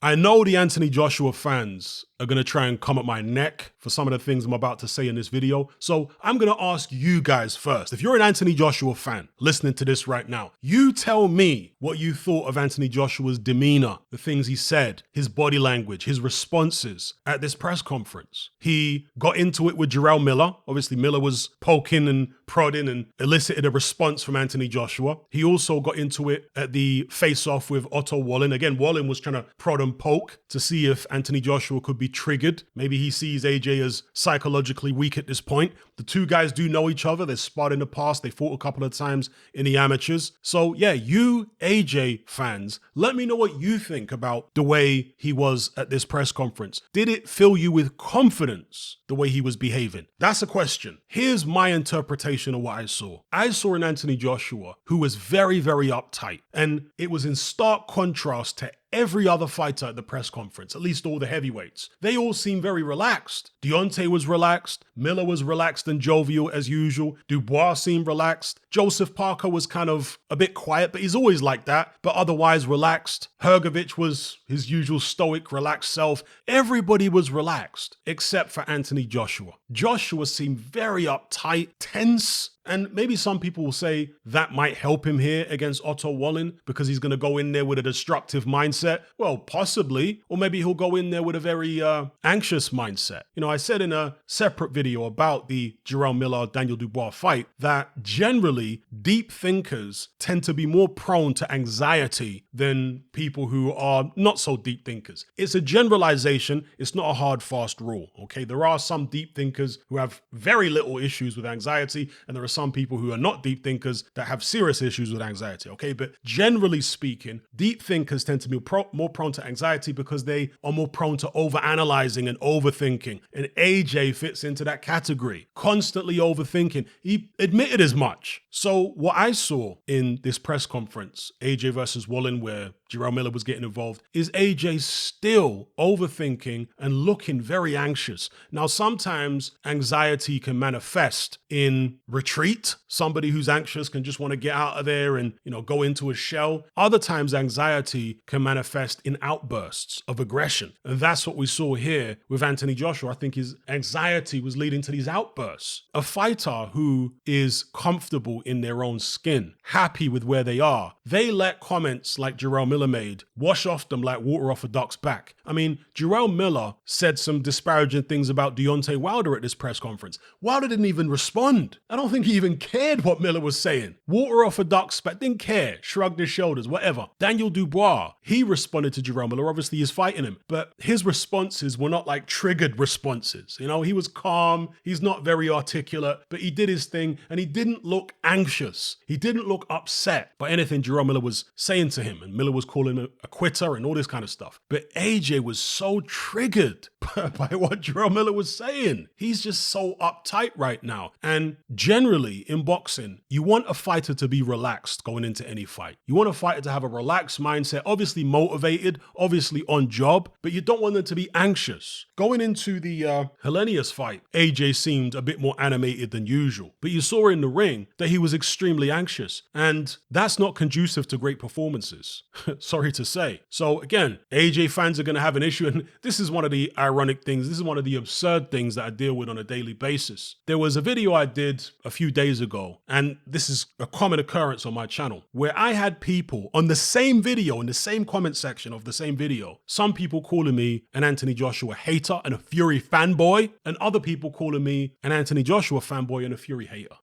I know the Anthony Joshua fans are going to try and come at my neck for some of the things I'm about to say in this video. So I'm going to ask you guys first. If you're an Anthony Joshua fan listening to this right now, you tell me what you thought of Anthony Joshua's demeanor, the things he said, his body language, his responses at this press conference. He got into it with Jarrell Miller. Obviously, Miller was poking and prodding and elicited a response from Anthony Joshua. He also got into it at the face-off with Otto Wallin. Again, Wallin was trying to prod and poke to see if Anthony Joshua could be triggered. Maybe he sees AJ as psychologically weak at this point. The two guys do know each other. They've sparred in the past. They fought a couple of times in the amateurs. So yeah, you AJ fans, let me know what you think about the way he was at this press conference. Did it fill you with confidence, the way he was behaving? That's a question. Here's my interpretation of what I saw. I saw an Anthony Joshua who was very, very uptight. And it was in stark contrast to every other fighter at the press conference, at least all the heavyweights. They all seemed very relaxed. Deontay was relaxed. Miller was relaxed and jovial as usual. Dubois seemed relaxed. Joseph Parker was kind of a bit quiet, but he's always like that, but otherwise relaxed. Hrgovic was his usual stoic, relaxed self. Everybody was relaxed except for Anthony Joshua. Joshua seemed very uptight, tense, and maybe some people will say that might help him here against Otto Wallin because he's going to go in there with a destructive mindset. Well, possibly. Or maybe he'll go in there with a very anxious mindset. You know, I said in a separate video about the Jarrell Miller-Daniel Dubois fight that generally deep thinkers tend to be more prone to anxiety than people who are not so deep thinkers. It's a generalization. It's not a hard, fast rule. Okay, there are some deep thinkers who have very little issues with anxiety, and there are some people who are not deep thinkers that have serious issues with anxiety, okay? But generally speaking, deep thinkers tend to be more prone to anxiety because they are more prone to overanalyzing and overthinking. And AJ fits into that category, constantly overthinking. He admitted as much. So what I saw in this press conference, AJ versus Wallin, where Jarrell Miller was getting involved, is AJ still overthinking and looking very anxious. Now, sometimes anxiety can manifest in retreat. Somebody who's anxious can just want to get out of there and, go into a shell. Other times, anxiety can manifest in outbursts of aggression. And that's what we saw here with Anthony Joshua. I think his anxiety was leading to these outbursts. A fighter who is comfortable in their own skin, happy with where they are, they let comments like Jarrell Miller made wash off them like water off a duck's back. I mean, Jarrell Miller said some disparaging things about Deontay Wilder at this press conference. Wilder didn't even respond. I don't think he even cared what Miller was saying. Water off a duck's back, didn't care, shrugged his shoulders, whatever. Daniel Dubois, he responded to Jarrell Miller. Obviously, he's fighting him, but his responses were not like triggered responses. He was calm, he's not very articulate, but he did his thing and he didn't look anxious. He didn't look upset by anything Jarrell Miller was saying to him, and Miller was calling him a quitter and all this kind of stuff. But AJ was so triggered by what Jarrell Miller was saying. He's just so uptight right now. And generally in boxing, you want a fighter to be relaxed going into any fight. You want a fighter to have a relaxed mindset, obviously motivated, obviously on job, but you don't want them to be anxious. Going into the Helenius fight, AJ seemed a bit more animated than usual, but you saw in the ring that he was extremely anxious, and that's not conducive to great performances. Sorry to say. So again, AJ fans are going to have an issue, and this is one of the ironic things, this is one of the absurd things that I deal with on a daily basis. There was a video I did a few days ago, and this is a common occurrence on my channel, where I had people on the same video, in the same comment section of the same video, some people calling me an Anthony Joshua hater and a Fury fanboy, and other people calling me an Anthony Joshua fanboy and a Fury hater.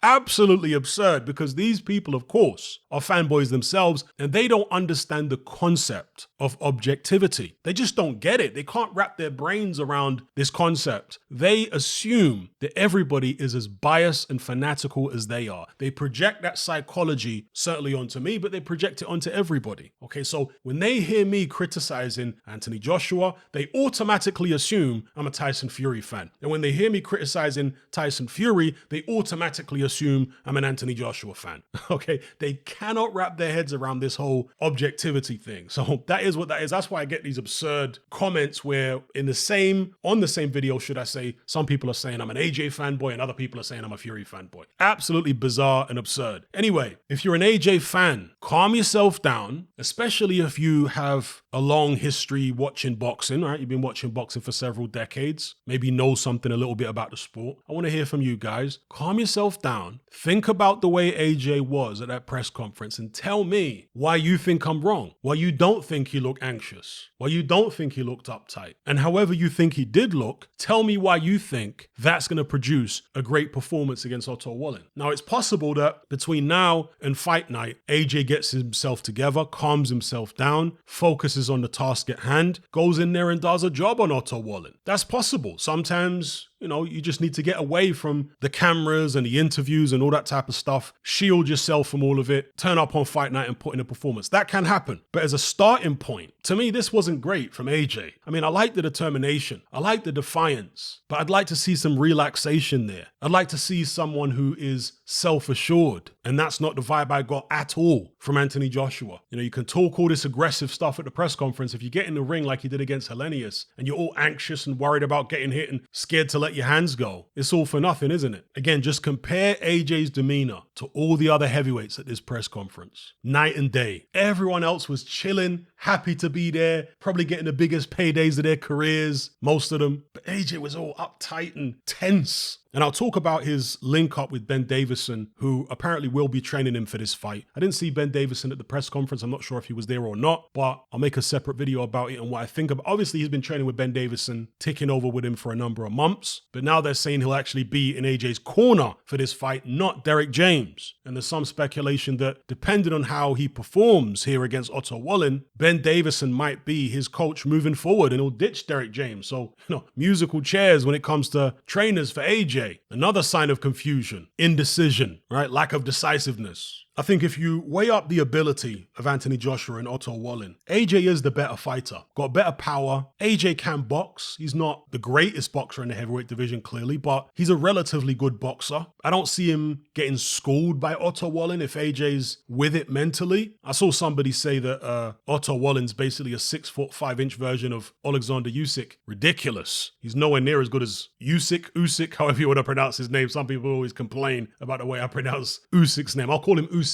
Absolutely absurd, because these people, of course, are fanboys themselves, and they don't understand the concept of objectivity. They just don't get it. They can't wrap their brains around this concept. They assume that everybody is as biased and fanatical as they are. They project that psychology certainly onto me, but they project it onto everybody. Okay, so when they hear me criticizing Anthony Joshua, they automatically assume I'm a Tyson Fury fan. And when they hear me criticizing Tyson Fury, they automatically automatically assume I'm an Anthony Joshua fan. Okay, they cannot wrap their heads around this whole objectivity thing. So that is what that is. That's why I get these absurd comments where on the same video, should I say, some people are saying I'm an AJ fanboy and other people are saying I'm a Fury fanboy. Absolutely bizarre and absurd. Anyway, if you're an AJ fan, calm yourself down, especially if you have a long history watching boxing, right? You've been watching boxing for several decades, maybe know something a little bit about the sport. I want to hear from you guys. Calm yourself down. Think about the way AJ was at that press conference and tell me why you think I'm wrong, why you don't think he looked anxious, why you don't think he looked uptight. And however you think he did look, tell me why you think that's going to produce a great performance against Otto Wallin. Now, it's possible that between now and fight night, AJ gets himself together, calms himself down, focuses on the task at hand, goes in there and does a job on Otto Wallin. That's possible. Sometimes, you just need to get away from the cameras and the interviews and all that type of stuff. Shield yourself from all of it. Turn up on fight night and put in a performance. That can happen. But as a starting point, to me, this wasn't great from AJ. I mean, I like the determination. I like the defiance. But I'd like to see some relaxation there. I'd like to see someone who is self-assured. And that's not the vibe I got at all from Anthony Joshua. You can talk all this aggressive stuff at the press conference. If you get in the ring like you did against Hellenius and you're all anxious and worried about getting hit and scared to let your hands go, it's all for nothing, isn't it? Again, just compare AJ's demeanor to all the other heavyweights at this press conference. Night and day. Everyone else was chilling, happy to be there, probably getting the biggest paydays of their careers, most of them. But AJ was all uptight and tense. And I'll talk about his link up with Ben Davison, who apparently will be training him for this fight. I didn't see Ben Davison at the press conference. I'm not sure if he was there or not, but I'll make a separate video about it and what I think about. Obviously, he's been training with Ben Davison, taking over with him for a number of months, but now they're saying he'll actually be in AJ's corner for this fight, not Derek James. And there's some speculation that depending on how he performs here against Otto Wallin, Ben Davison might be his coach moving forward and he'll ditch Derek James. So, musical chairs when it comes to trainers for AJ. Another sign of confusion, indecision, right? Lack of decisiveness. I think if you weigh up the ability of Anthony Joshua and Otto Wallin, AJ is the better fighter, got better power. AJ can box. He's not the greatest boxer in the heavyweight division, clearly, but he's a relatively good boxer. I don't see him getting schooled by Otto Wallin if AJ's with it mentally. I saw somebody say that Otto Wallin's basically a 6'5" version of Alexander Usyk. Ridiculous. He's nowhere near as good as Usyk, however you want to pronounce his name. Some people always complain about the way I pronounce Usyk's name. I'll call him Usyk.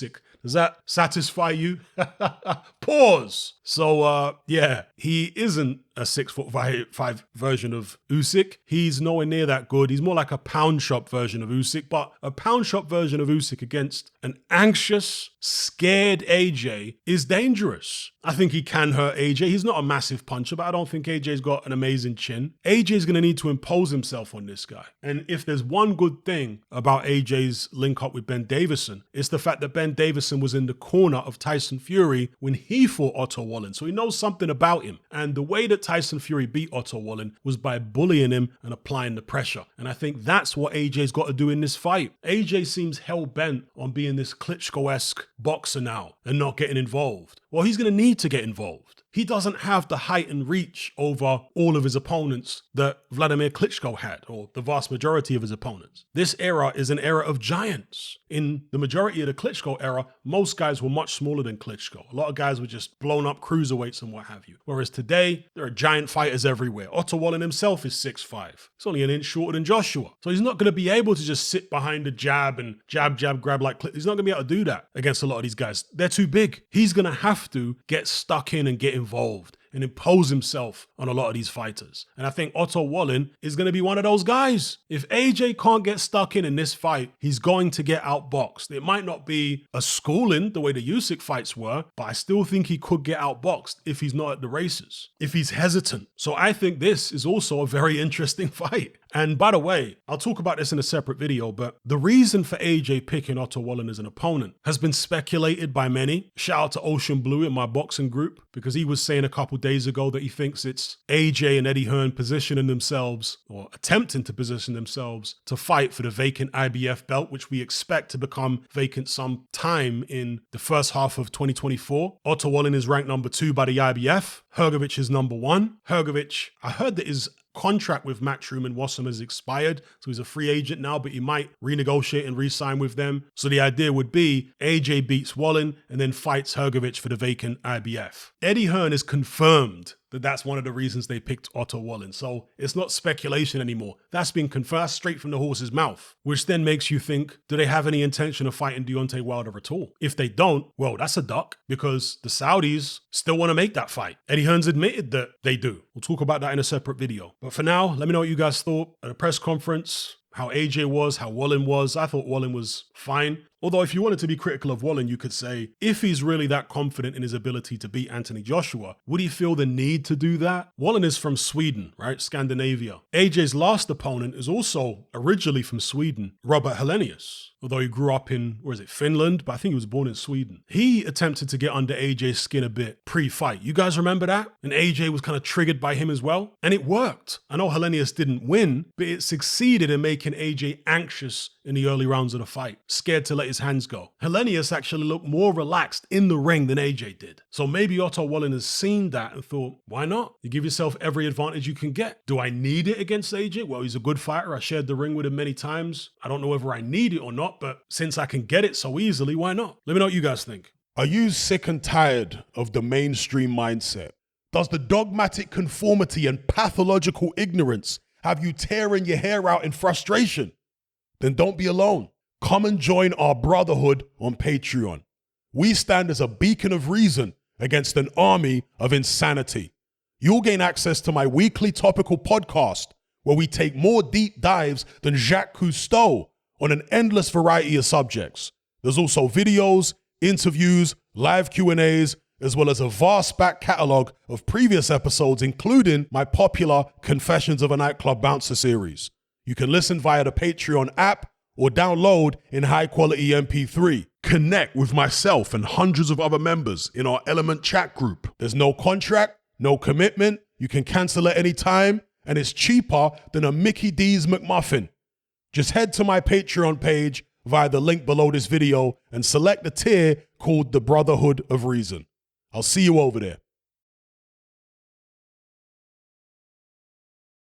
Does that satisfy you? Pause. So, he isn't a 6'5" version of Usyk. He's nowhere near that good. He's more like a pound shop version of Usyk, but a pound shop version of Usyk against an anxious, scared AJ is dangerous. I think he can hurt AJ. He's not a massive puncher, but I don't think AJ's got an amazing chin. AJ's going to need to impose himself on this guy. And if there's one good thing about AJ's link up with Ben Davison, it's the fact that Ben Davison was in the corner of Tyson Fury when he fought Otto Wallin. So he knows something about him. And the way that Tyson Fury beat Otto Wallin was by bullying him and applying the pressure. And I think that's what AJ's got to do in this fight. AJ seems hell-bent on being this Klitschko-esque boxer now and not getting involved. Well, he's going to need to get involved. He doesn't have the height and reach over all of his opponents that Vladimir Klitschko had, or the vast majority of his opponents. This era is an era of giants. In the majority of the Klitschko era, most guys were much smaller than Klitschko. A lot of guys were just blown up cruiserweights and what have you. Whereas today, there are giant fighters everywhere. Otto Wallin himself is 6'5". He's only an inch shorter than Joshua. So he's not going to be able to just sit behind the jab and jab, grab like Klitschko. He's not going to be able to do that against a lot of these guys. They're too big. He's going to have to get stuck in and get involved and impose himself on a lot of these fighters. And I think Otto Wallin is going to be one of those guys. If AJ can't get stuck in this fight, he's going to get outboxed. It might not be a schooling the way the Usyk fights were, but I still think he could get outboxed if he's not at the races, if he's hesitant. So I think this is also a very interesting fight. And by the way, I'll talk about this in a separate video, but the reason for AJ picking Otto Wallin as an opponent has been speculated by many. Shout out to Ocean Blue in my boxing group, because he was saying a couple days ago that he thinks it's AJ and Eddie Hearn positioning themselves, or attempting to position themselves, to fight for the vacant IBF belt, which we expect to become vacant sometime in the first half of 2024. Otto Wallin is ranked number 2 by the IBF. Hrgovic is number 1. Hrgovic, I heard that his contract with Matchroom and Wassam has expired, so he's a free agent now, but he might renegotiate and re-sign with them. So the idea would be AJ beats Wallin and then fights Hrgovic for the vacant IBF. Eddie Hearn is confirmed that that's one of the reasons they picked Otto Wallin. So it's not speculation anymore. That's been confirmed straight from the horse's mouth, which then makes you think, do they have any intention of fighting Deontay Wilder at all? If they don't, well, that's a duck, because the Saudis still want to make that fight. Eddie Hearn's admitted that they do. We'll talk about that in a separate video. But for now, let me know what you guys thought at a press conference, how AJ was, how Wallin was. I thought Wallin was fine. Although if you wanted to be critical of Wallin, you could say, if he's really that confident in his ability to beat Anthony Joshua, would he feel the need to do that? Wallin is from Sweden, right? Scandinavia. AJ's last opponent is also originally from Sweden, Robert Helenius. Although he grew up in, Finland? But I think he was born in Sweden. He attempted to get under AJ's skin a bit pre-fight. You guys remember that? And AJ was kind of triggered by him as well. And it worked. I know Helenius didn't win, but it succeeded in making AJ anxious in the early rounds of the fight, scared to let his hands go. Helenius actually looked more relaxed in the ring than AJ did. So maybe Otto Wallin has seen that and thought, why not? You give yourself every advantage you can get. Do I need it against AJ? Well, he's a good fighter. I shared the ring with him many times. I don't know whether I need it or not, but since I can get it so easily, why not? Let me know what you guys think. Are you sick and tired of the mainstream mindset? Does the dogmatic conformity and pathological ignorance have you tearing your hair out in frustration? Then don't be alone. Come and join our brotherhood on Patreon. We stand as a beacon of reason against an army of insanity. You'll gain access to my weekly topical podcast, where we take more deep dives than Jacques Cousteau on an endless variety of subjects. There's also videos, interviews, live Q&As, as well as a vast back catalogue of previous episodes, including my popular Confessions of a Nightclub Bouncer series. You can listen via the Patreon app or download in high-quality MP3. Connect with myself and hundreds of other members in our Element chat group. There's no contract, no commitment, you can cancel at any time, and it's cheaper than a Mickey D's McMuffin. Just head to my Patreon page via the link below this video and select the tier called the Brotherhood of Reason. I'll see you over there.